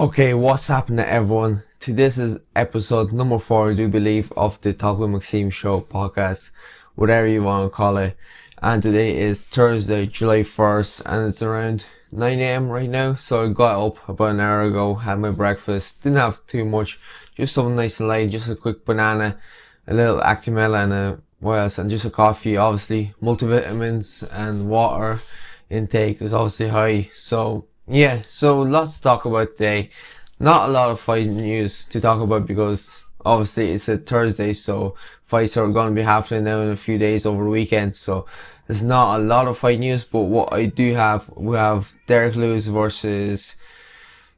Okay, what's happening everyone? This is episode number 4, I do believe, of the Talk With Maksim Show podcast, whatever you want to call it. And today is Thursday, July 1st, and it's around 9 a.m. right now. So I got up about an hour ago, had my breakfast, didn't have too much, just something nice and light, just a quick banana, a little Actimel, and what else? And just a coffee, obviously, multivitamins and water intake is obviously high. So yeah, so lots to talk about today. Not a lot of fight news to talk about because obviously it's a Thursday, so fights are going to be happening now in a few days over the weekend. So there's not a lot of fight news, but what I do have, we have Derick Lewis versus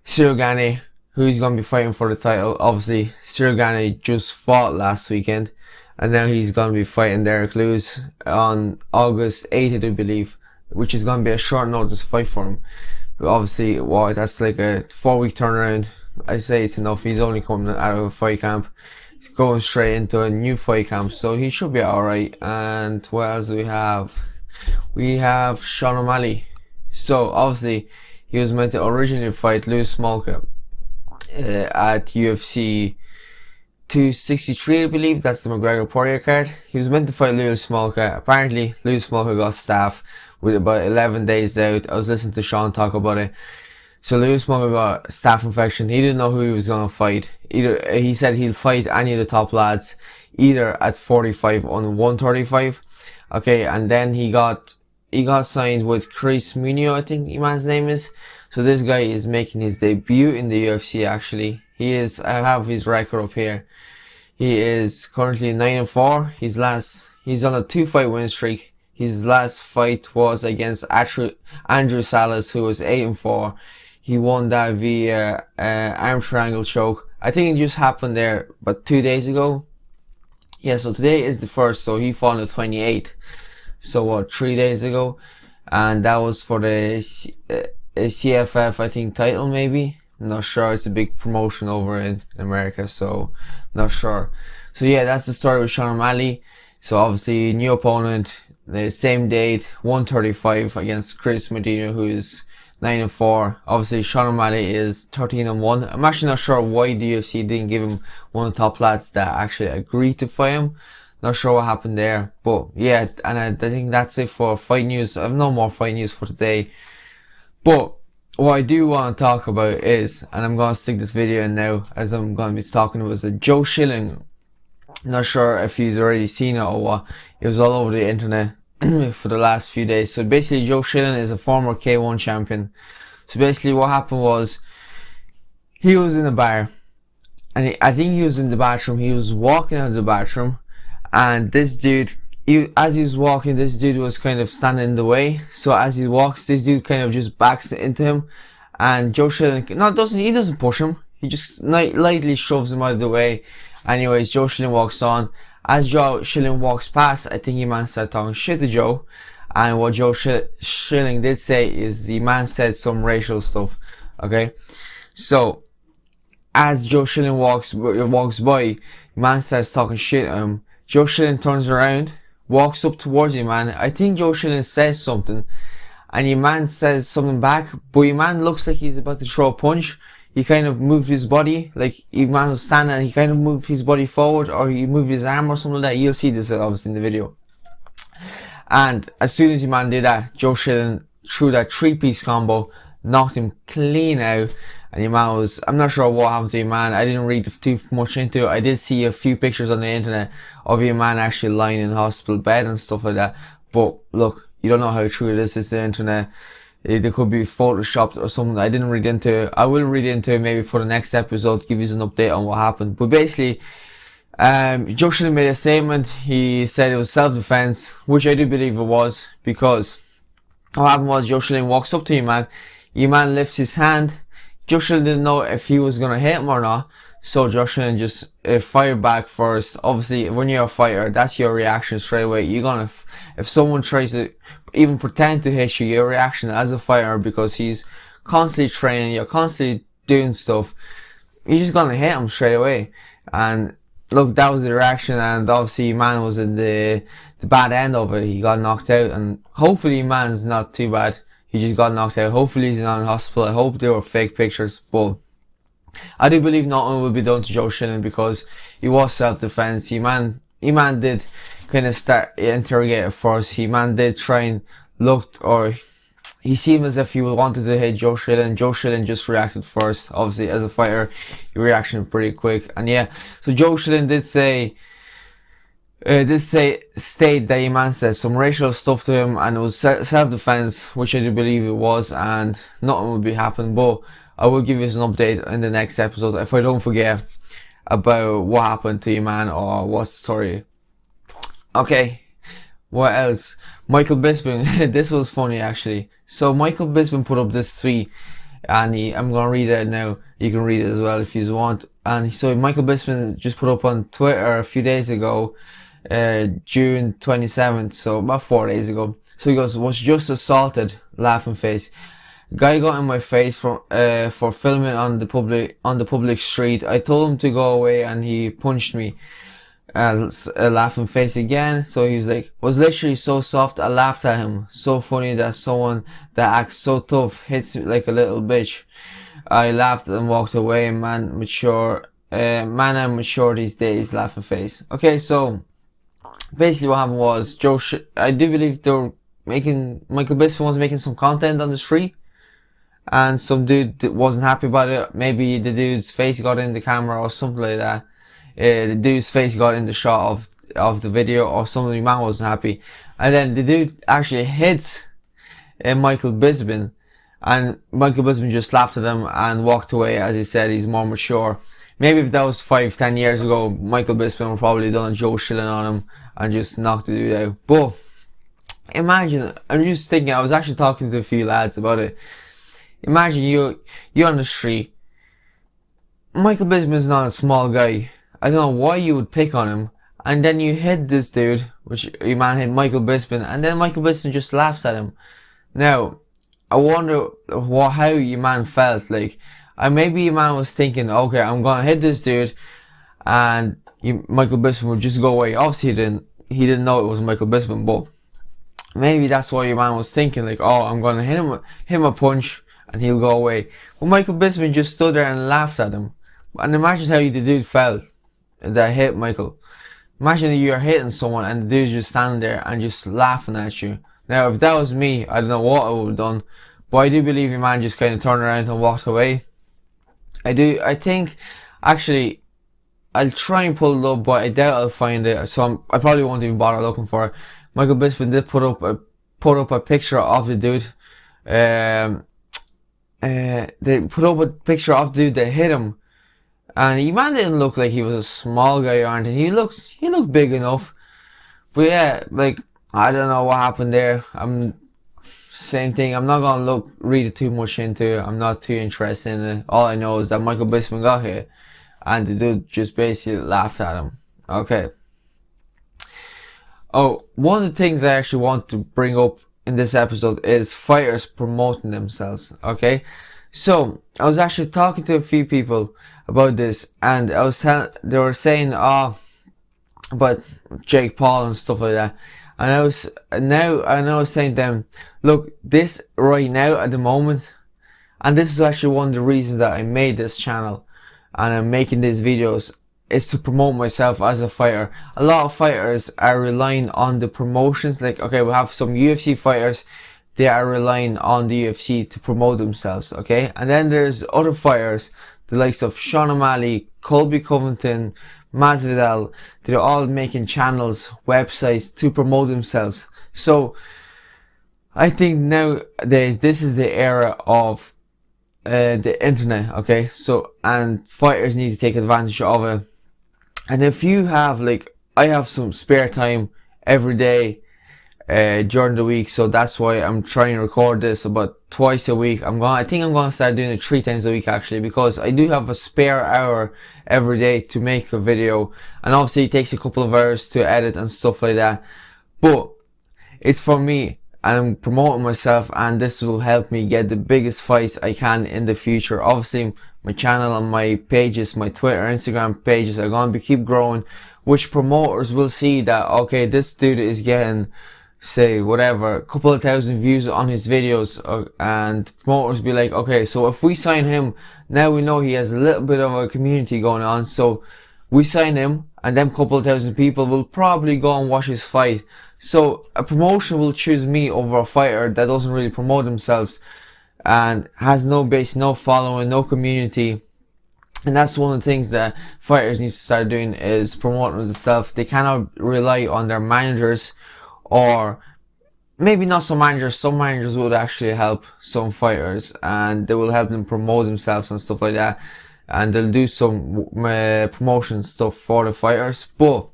Cyril Gane, who's going to be fighting for the title. Obviously, Cyril Gane just fought last weekend, and now he's going to be fighting Derick Lewis on August 8th, I do believe, which is going to be a short notice fight for him. Obviously, that's like a 4-week turnaround. I say it's enough. He's only coming out of a fight camp. He's going straight into a new fight camp, so he should be alright. And what else do we have? We have Sean O'Malley. So, obviously, he was meant to originally fight Lewis Smolka at UFC 263, I believe. That's the McGregor Poirier card. He was meant to fight Lewis Smolka. Apparently, Lewis Smolka got staph with about 11 days out. I was listening to Sean talk about it. So Lewis Smolka got staph infection. He didn't know who he was going to fight. He said he'll fight any of the top lads, either at 45 or 135. Okay, and then he got signed with Chris Munio, I think man's name is. So this guy is making his debut in the UFC actually. I have his record up here. He is currently 9-4. He's on a 2-fight win streak. His last fight was against Andrew Salas, who was 8-4. He won that via arm triangle choke. I think it just happened there about 2 days ago. Yeah, so today is the 1st, so he fought on the 28th. So 3 days ago. And that was for the CFF, I think, title maybe. I'm not sure. It's a big promotion over in America, so not sure. So yeah, that's the story with Sean O'Malley. So obviously, new opponent. The same date, 135 against Chris Medina, who is 9-4. Obviously, Sean O'Malley is 13-1. I'm actually not sure why the UFC didn't give him one of the top lads that actually agreed to fight him. Not sure what happened there. But yeah, and I think that's it for fight news. I have no more fight news for today. But what I do want to talk about is, and I'm going to stick this video in now, as I'm going to be talking about Joe Schilling. Not sure if he's already seen it or what. It was all over the internet for the last few days. So basically, Joe Schilling is a former K1 champion. So basically what happened was, he was in a bar, and I think he was in the bathroom. He was walking out of the bathroom, and this dude, as he was walking, this dude was kind of standing in the way. So as he walks, this dude kind of just backs into him, and Joe Schilling, he doesn't push him. He just lightly shoves him out of the way. Anyways, Joe Schilling walks on. As Joe Schilling walks past, I think he man started talking shit to Joe. And what Joe Schilling did say is the man said some racial stuff. Okay? So, as Joe Schilling walks by, the man starts talking shit at him. Joe Schilling turns around, walks up towards you, man. I think Joe Schilling says something, and your man says something back, but your man looks like he's about to throw a punch. He kind of moved his body, like your man was standing and he kind of moved his body forward, or he moved his arm or something like that. You'll see this obviously in the video. And as soon as your man did that, Joe Schilling threw that 3-piece combo, knocked him clean out, and your man was, I'm not sure what happened to your man. I didn't read too much into it. I did see a few pictures on the internet of your man actually lying in the hospital bed and stuff like that. But look, you don't know how true it is. It's the internet. They could be photoshopped or something. I didn't read into it. I will read into it maybe for the next episode to give you an update on what happened. But basically, Joe Schilling made a statement. He said it was self-defense, which I do believe it was, because what happened was Joe Schilling walks up to you, man. Your man lifts his hand. Joe Schilling didn't know if he was going to hit him or not. So Joe Schilling just fired back first. Obviously, when you're a fighter, that's your reaction straight away. If someone tries to even pretend to hit you, your reaction as a fighter, because he's constantly training, you're constantly doing stuff, you're just gonna hit him straight away. And look, that was the reaction, and obviously man was in the bad end of it. He got knocked out, and hopefully man's not too bad. He just got knocked out. Hopefully he's not in hospital. I hope they were fake pictures, but I do believe nothing will be done to Joe Schilling because he was self-defense. He man did kind of start interrogate at first. He man did try and looked, or he seemed as if he wanted to hit Joe Schilling. Joe Schilling just reacted first. Obviously, as a fighter, he reaction pretty quick. And yeah, so Joe Schilling did state that your man said some racial stuff to him, and it was self-defense, which I do believe it was, and nothing would be happening. But I will give you an update in the next episode if I don't forget about what happened to your man or what's the story. Okay, what else? Michael Bisping. This was funny actually. So Michael Bisping put up this tweet, and I'm gonna read it now. You can read it as well if you want. And so Michael Bisping just put up on Twitter a few days ago, June 27th, so about 4 days ago. So he goes, was just assaulted, laughing face. Guy got in my face for filming on the public street. I told him to go away and he punched me. A laughing face again. So he's like, was literally so soft, I laughed at him. So funny that someone that acts so tough hits me like a little bitch. I laughed and walked away. Man, I'm mature these days, laughing face. Okay, so basically what happened was I do believe Michael Bisping was making some content on the street, and some dude wasn't happy about it. Maybe the dude's face got in the camera or something like that. The dude's face got in the shot of the video or something. The man wasn't happy, and then the dude actually hits Michael Bisping, and Michael Bisping just laughed at him and walked away. As he said, he's more mature. Maybe if that was 5-10 years ago, Michael Bisping would probably done a Joe Schilling on him and just knocked the dude out. But imagine, I'm just thinking, I was actually talking to a few lads about it. Imagine you're on the street. Michael Bisping is not a small guy. I don't know why you would pick on him. And then you hit this dude, which your man hit Michael Bisping, and then Michael Bisping just laughs at him. Now, I wonder how your man felt. Like, maybe your man was thinking, okay, I'm gonna hit this dude, and Michael Bisping would just go away. Obviously, he didn't know it was Michael Bisping, but maybe that's what your man was thinking. Like, oh, I'm gonna hit him a punch, and he'll go away. But Michael Bisping just stood there and laughed at him. And imagine how the dude felt that hit Michael. Imagine that you're hitting someone and the dude's just standing there and just laughing at you. Now, if that was me, I don't know what I would have done. But I do believe your man just kind of turned around and walked away. I think, actually, I'll try and pull it up, but I doubt I'll find it. So I probably won't even bother looking for it. Michael Bisping did put up a picture of the dude. They put up a picture of the dude that hit him. And the man didn't look like he was a small guy or anything. He looked big enough. But yeah, like, I don't know what happened there. Same thing. I'm not gonna read too much into it. I'm not too interested in it. All I know is that Michael Bisping got hit, and the dude just basically laughed at him. Okay. Oh, one of the things I actually want to bring up in this episode is fighters promoting themselves. Okay. So I was actually talking to a few people about this, and they were saying, about Jake Paul and stuff like that. And I was saying to them, look, this right now at the moment, and this is actually one of the reasons that I made this channel and I'm making these videos, is to promote myself as a fighter. A lot of fighters are relying on the promotions. Like, okay, we have some UFC fighters, they are relying on the UFC to promote themselves, okay? And then there's other fighters, the likes of Sean O'Malley, Colby Covington, Masvidal. They're all making channels, websites to promote themselves. So I think nowadays this is the era of the internet, okay? So, and fighters need to take advantage of it. And if you have, like, I have some spare time every day during the week, so that's why I'm trying to record this about twice a week. I think I'm gonna start doing it 3 times a week actually, because I do have a spare hour every day to make a video, and obviously it takes a couple of hours to edit and stuff like that, but it's for me. I'm promoting myself, and this will help me get the biggest fights I can in the future. Obviously my channel and my pages, my Twitter, Instagram pages are going to keep growing, which promoters will see that, okay, this dude is getting say whatever, a couple of thousand views on his videos, and promoters be like, okay, so if we sign him, now we know he has a little bit of a community going on, so we sign him, and then a couple of thousand people will probably go and watch his fight. So a promotion will choose me over a fighter that doesn't really promote themselves and has no base, no following, no community. And that's one of the things that fighters need to start doing, is promoting themselves. They cannot rely on their managers, or maybe not some managers. Some managers would actually help some fighters, and they will help them promote themselves and stuff like that. And they'll do some promotion stuff for the fighters. But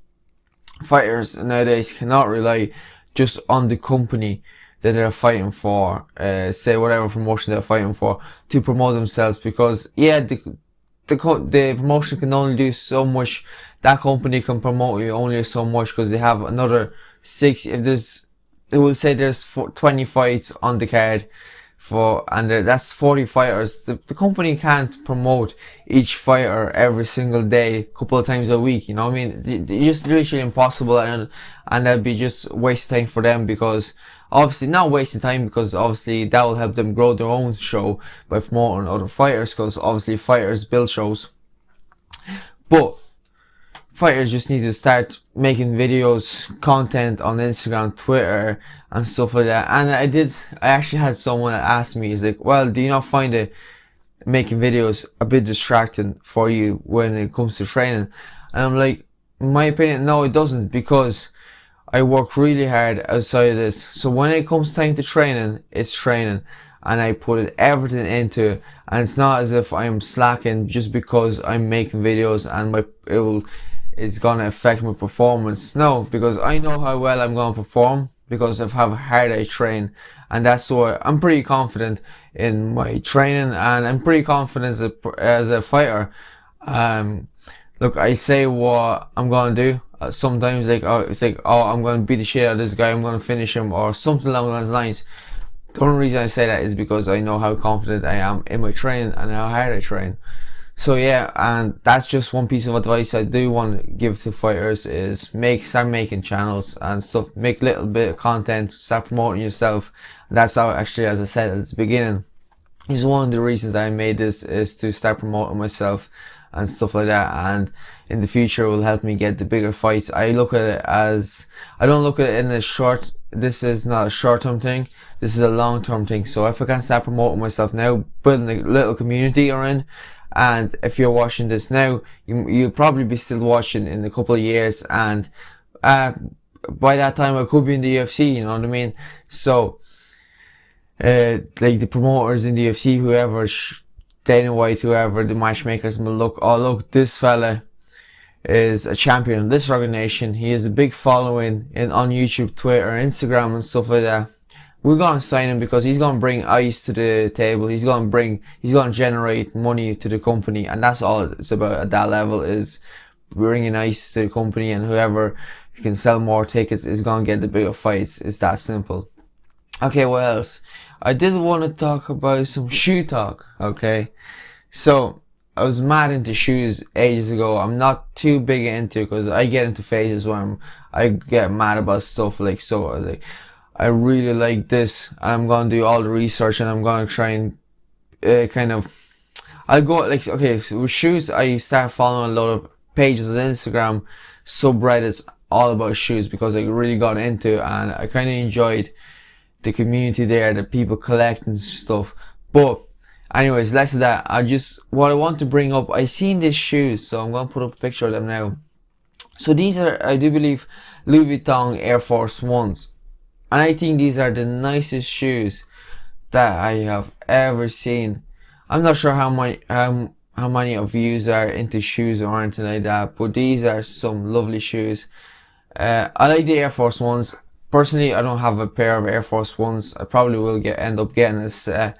fighters nowadays cannot rely just on the company that they're fighting for, say whatever promotion they're fighting for, to promote themselves. Because yeah, the promotion can only do so much. That company can promote you only so much, because they have another six. If there's, they will say there's 20 fights on the card and that's 40 fighters. The company can't promote each fighter every single day, couple of times a week. You know what I mean? It's just literally impossible, and that'd be just waste time for them, because obviously not wasting time, because obviously that will help them grow their own show by promoting other fighters, because obviously fighters build shows. But fighters just need to start making videos, content on Instagram, Twitter, and stuff like that. And I actually had someone that asked me, he's like, well, do you not find it making videos a bit distracting for you when it comes to training? And I'm like, in my opinion, no, it doesn't, because I work really hard outside of this. So when it comes time to training, it's training, and I put everything into it. And it's not as if I'm slacking just because I'm making videos and it's gonna affect my performance. No, because I know how well I'm gonna perform because of how hard I train, and that's why I'm pretty confident in my training, and I'm pretty confident as a fighter. Look, I say what I'm gonna do. Sometimes it's like, oh, I'm gonna beat the shit out of this guy, I'm gonna finish him, or something along those lines. The only reason I say that is because I know how confident I am in my training and how hard I train. So yeah, and that's just one piece of advice I do want to give to fighters, is start making channels and stuff, make little bit of content, start promoting yourself. And that's how, actually, as I said at the beginning, is one of the reasons that I made this, is to start promoting myself and stuff like that, and in the future will help me get the bigger fights. I look at it as, I don't look at it in a short, this is not a short-term thing, this is a long-term thing. So if I can start promoting myself now, building a little community around, and if you're watching this now, you'll probably be still watching in a couple of years, and by that time I could be in the UFC, you know what I mean? So like the promoters in the UFC, whoever, Dana White, whoever, the matchmakers will look, oh look, this fella is a champion of this organization, he has a big following on YouTube, Twitter, Instagram, and stuff like that. We're gonna sign him because he's gonna bring ice to the table. He's gonna generate money to the company, and that's all it's about at that level, is bringing ice to the company, and whoever can sell more tickets is gonna get the bigger fights. It's that simple. Okay, what else? I did want to talk about some shoe talk. Okay, so I was mad into shoes ages ago. I'm not too big into it, because I get into phases where I get mad about stuff, like, so like, I really like this, and I'm gonna do all the research, and I'm gonna try and I'll go, like, okay, so with shoes, I start following a lot of pages on Instagram, subreddits, all about shoes, because I really got into it, and I kind of enjoyed the community there, the people collecting stuff. But anyways, less of that. What I want to bring up, I seen these shoes, so I'm gonna put up a picture of them now. So these are, I do believe, Louis Vuitton Air Force Ones. And I think these are the nicest shoes that I have ever seen. I'm not sure how many of you are into shoes or anything like that, but these are some lovely shoes. I like the Air Force Ones. Personally, I don't have a pair of Air Force Ones. I probably will end up getting a set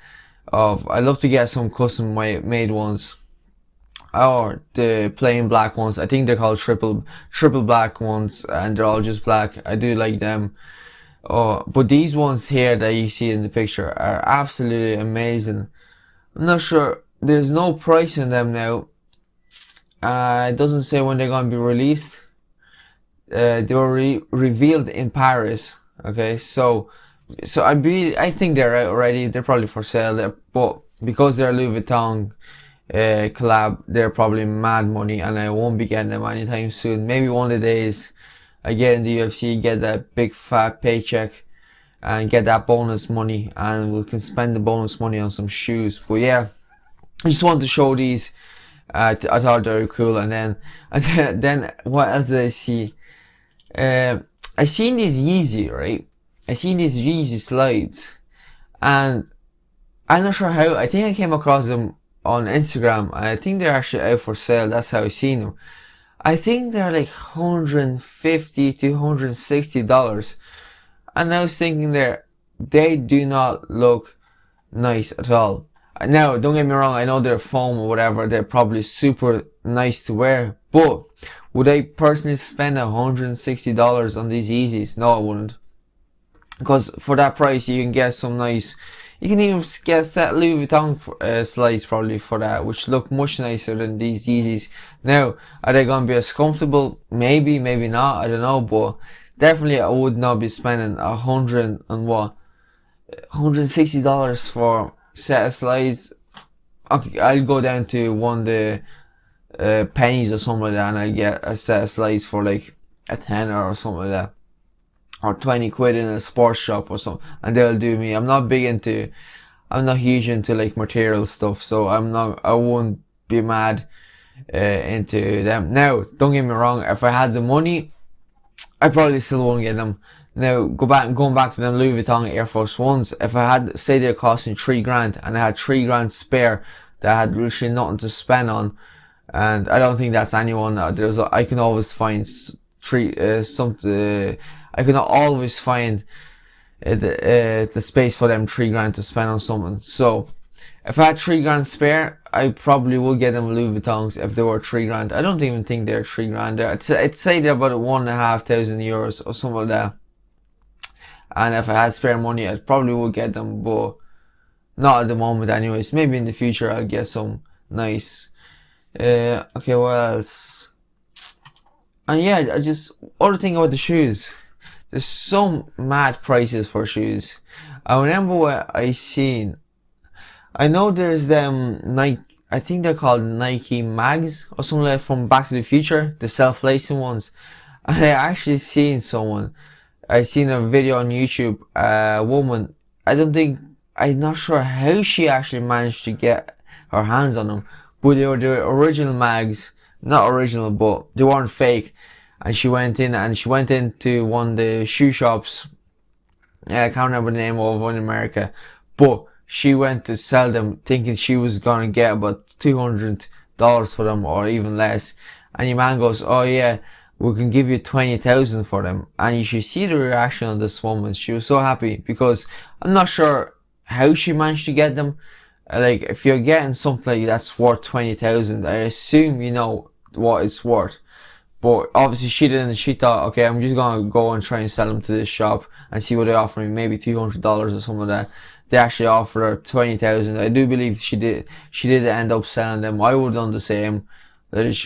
of. I'd love to get some custom made ones, or the plain black ones. I think they're called triple black ones, and they're all just black. I do like them. Oh, but these ones here that you see in the picture are absolutely amazing. I'm not sure, there's no price in them now. It doesn't say when they're going to be released. They were revealed in Paris, Okay, so I think they're out already. They're probably for sale. But because they're Louis Vuitton collab, they're probably mad money, and I won't be getting them anytime soon. Maybe one of the days I get in the UFC, get that big fat paycheck, and get that bonus money, and we can spend the bonus money on some shoes. But yeah, I just wanted to show these. I thought they were cool, and then what else did I see? Uh, I seen these Yeezy, right? I seen these Yeezy slides, and I'm not sure how. I think I came across them on Instagram, and I think they're actually out for sale. That's how I seen them. I think they're like $150 to $160, and I was thinking they do not look nice at all. Now, don't get me wrong, I know they're foam or whatever, they're probably super nice to wear, but would I personally spend $160 on these Yeezys? No, I wouldn't. Because for that price, you can get some nice, you can even get a set Louis Vuitton slides probably for that, which look much nicer than these Yeezys. Now, are they going to be as comfortable? Maybe, maybe not, I don't know, but definitely I would not be spending $160 for set of slides. Okay, I'll go down to one of the pennies or something like that, and I get a set of slides for like a tenner or something like that, or 20 quid in a sports shop or something, and they'll do me. I'm not huge into like material stuff, so I won't be mad into them. Now, don't get me wrong, if I had the money, I probably still won't get them. Now, going back to them Louis Vuitton Air Force Ones, if I had, say they're costing $3,000 and I had $3,000 spare that I had literally nothing to spend on, and I don't think that's anyone. I can always find I can always find the space for them $3,000 to spend on something. So, if I had $3,000 spare, I probably would get them Louis Vuittons if they were $3,000. I don't even think they're $3,000. I'd say they're about €1,500 or something like that. And if I had spare money, I probably would get them, but not at the moment anyways. Maybe in the future I'll get some nice. Okay, what else? And yeah, other thing about the shoes. There's some mad prices for shoes. I remember what I seen. I know there's them Nike, I think they're called Nike Mags or something like that from Back to the Future, the self-lacing ones. And I actually I seen a video on YouTube, a woman, I'm not sure how she actually managed to get her hands on them, but they were the original mags, not original, but they weren't fake. And she went into one of the shoe shops. I can't remember the name of one in America, but she went to sell them thinking she was gonna get about $200 for them or even less. And your man goes, "Oh yeah, we can give you 20,000 for them." And you should see the reaction of this woman. She was so happy because I'm not sure how she managed to get them. Like, if you're getting something like that's worth 20,000, I assume you know what it's worth. But obviously she didn't. She thought, okay, I'm just gonna go and try and sell them to this shop and see what they offer me, maybe $200 or something like that. They actually offered her 20,000. I do believe she did. She did end up selling them. I would have done the same.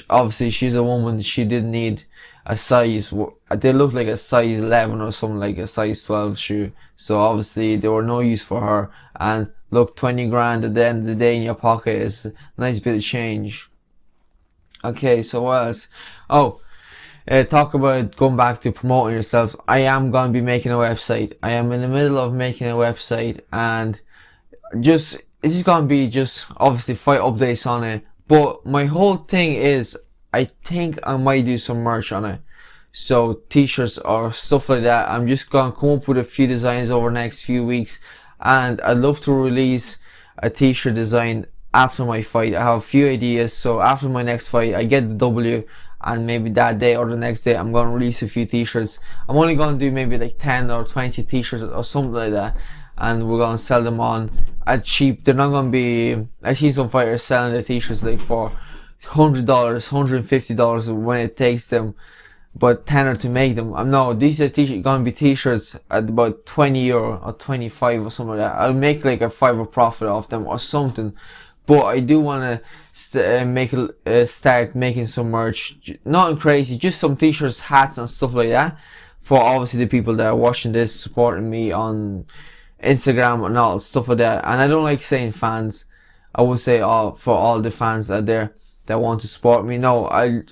Obviously, she's a woman. She didn't need a size. They looked like a size 11 or something, like a size 12 shoe. So obviously they were no use for her. And look, 20 grand at the end of the day in your pocket is a nice bit of change. Okay, so what else? Oh, talk about going back to promoting yourselves. I am going to be making a website. I am in the middle of making a website, and it's just going to be just obviously fight updates on it. But my whole thing is, I think I might do some merch on it. So t-shirts or stuff like that. I'm just going to come up with a few designs over the next few weeks, and I'd love to release a t-shirt design after my fight. I have a few ideas, so after my next fight I get the W, and maybe that day or the next day I'm going to release a few t-shirts. I'm only going to do maybe like 10 or 20 t-shirts or something like that, and we're going to sell them on at cheap. They're not going to be, I see some fighters selling the t-shirts like for $100, $150 when it takes them but tenner to make them. No, these are going to be t-shirts at about €20 or 25 or something like that. I'll make like a $5 profit off them or something. But I do want to start making some merch. Nothing crazy, just some t-shirts, hats and stuff like that for obviously the people that are watching this, supporting me on Instagram and all stuff like that. And I don't like saying fans. I would say all for all the fans out there that want to support me. No, I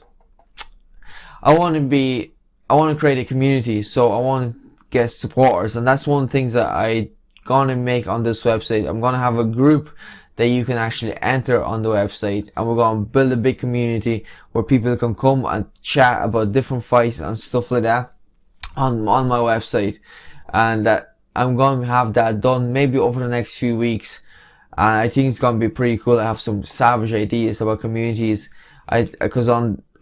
want to be, I want to create a community, so I want to get supporters, and that's one of the things that I gonna make on this website. I'm gonna have a group that you can actually enter on the website, and we're gonna build a big community where people can come and chat about different fights and stuff like that on my website, and that I'm gonna have that done maybe over the next few weeks. And I think it's gonna be pretty cool. I have some savage ideas about communities. I'm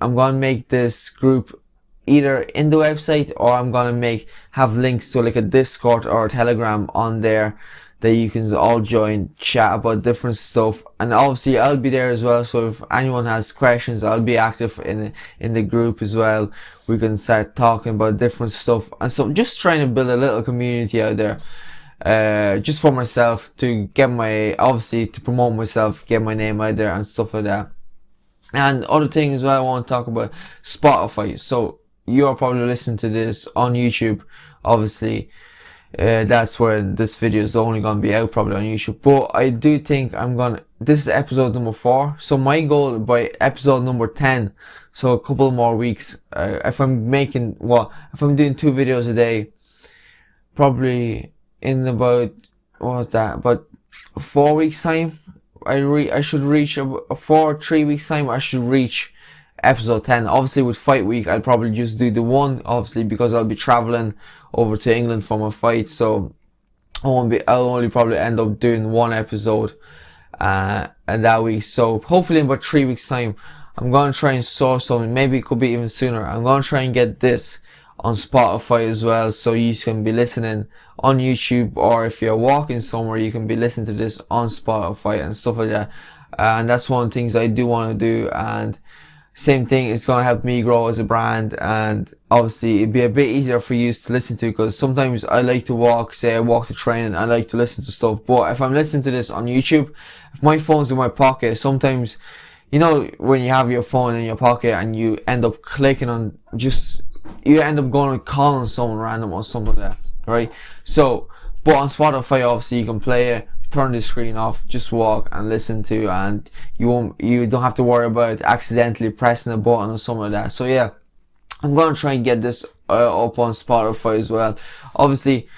gonna make this group either in the website, or I'm gonna have links to like a Discord or a Telegram on there that you can all join, chat about different stuff. And obviously I'll be there as well, so if anyone has questions, I'll be active in the group as well. We can start talking about different stuff, and so just trying to build a little community out there, just for myself, to get obviously to promote myself, get my name out there and stuff like that. And other thing as well, I want to talk about Spotify. So you're probably listening to this on YouTube, obviously. That's where this video is only going to be out, probably on YouTube. But I do think this is episode number 4. So my goal by episode number 10, so a couple more weeks, if I'm doing 2 videos a day, probably in about, about 4 weeks time, I should reach 3 weeks time, I should reach episode 10. Obviously with fight week, I'll probably just do the one, obviously, because I'll be traveling over to England for my fight, so I'll only probably end up doing 1 episode and that week. So hopefully in about 3 weeks time, I'm gonna try and source something. Maybe it could be even sooner. I'm gonna try and get this on Spotify as well, so you can be listening on YouTube, or if you're walking somewhere, you can be listening to this on Spotify and stuff like that. And that's one of the things I do want to do. And same thing, it's going to help me grow as a brand, and obviously it'd be a bit easier for you to listen to, because sometimes I like to walk to train, I like to listen to stuff. But if I'm listening to this on YouTube, if my phone's in my pocket, sometimes, you know, when you have your phone in your pocket and you end up clicking on, you end up going and calling someone random or something like that, right? So, but on Spotify, obviously you can play it, turn the screen off, just walk and listen to, and you don't have to worry about accidentally pressing a button or something like that. So yeah, I'm gonna try and get this up on Spotify as well. Obviously,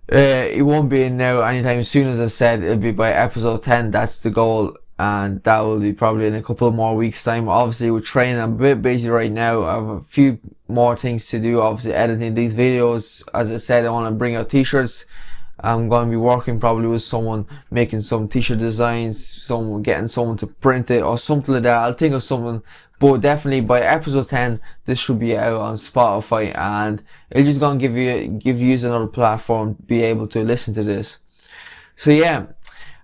it won't be in now anytime soon. As I said, it'll be by episode 10. That's the goal, and that will be probably in a couple of more weeks time. Obviously with training, I'm a bit busy right now. I have a few more things to do, obviously editing these videos. As I said, I want to bring out t-shirts. I'm going to be working probably with someone making some t-shirt designs, getting someone to print it or something like that. I'll think of something, but definitely by episode 10 this should be out on Spotify, and it's just going to give you another platform to be able to listen to this. So yeah,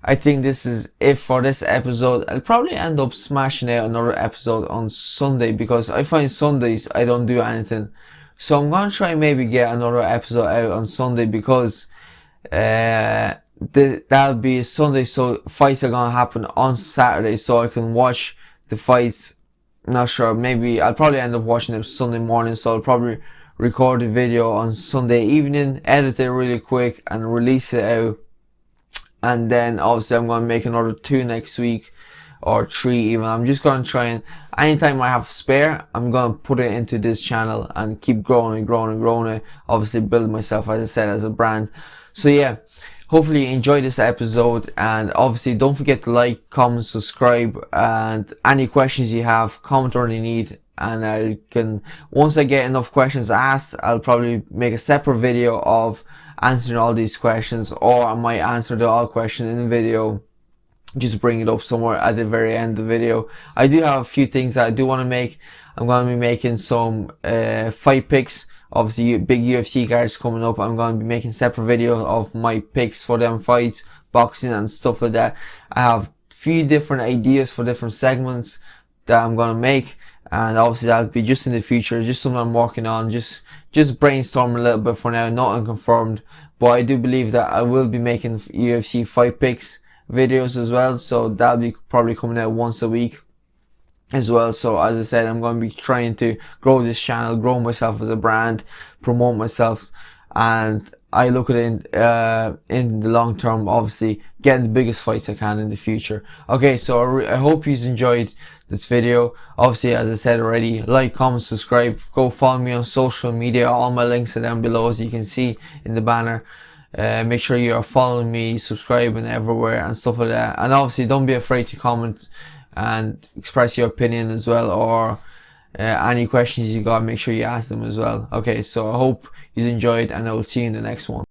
I think this is it for this episode. I'll probably end up smashing out another episode on Sunday, because I find Sundays I don't do anything. So I'm going to try and maybe get another episode out on Sunday, because that'll be Sunday, so fights are gonna happen on Saturday, so I can watch the fights. I'm not sure, maybe I'll probably end up watching them Sunday morning, so I'll probably record the video on Sunday evening, edit it really quick and release it out. And then obviously I'm gonna make another 2 next week, or 3 even. I'm just gonna try and anytime I have spare, I'm gonna put it into this channel and keep growing and growing and growing it. Obviously build myself, as I said, as a brand. So yeah, hopefully you enjoyed this episode, and obviously don't forget to like, comment, subscribe, and any questions you have, comment or you need, and once I get enough questions asked, I'll probably make a separate video of answering all these questions, or I might answer all questions in the video, just bring it up somewhere at the very end of the video. I do have a few things that I do want to make. I'm going to be making some fight picks. Obviously big UFC cards coming up. I'm going to be making separate videos of my picks for them fights, boxing and stuff like that. I have a few different ideas for different segments that I'm going to make, and obviously that'll be just in the future, just something I'm working on, just brainstorming a little bit for now, not unconfirmed. But I do believe that I will be making UFC fight picks videos as well, so that'll be probably coming out once a week. as well. So as I said, I'm going to be trying to grow this channel, grow myself as a brand, promote myself, and I look at it in the long term, obviously getting the biggest fights I can in the future. Okay, so I hope you enjoyed this video. Obviously, as I said already, like, comment, subscribe, go follow me on social media. All my links are down below, as you can see in the banner. Make sure you are following me, subscribing everywhere and stuff like that. And obviously, don't be afraid to comment and express your opinion as well, or any questions you got, make sure you ask them as well. Okay, so I hope you enjoyed, and I will see you in the next one.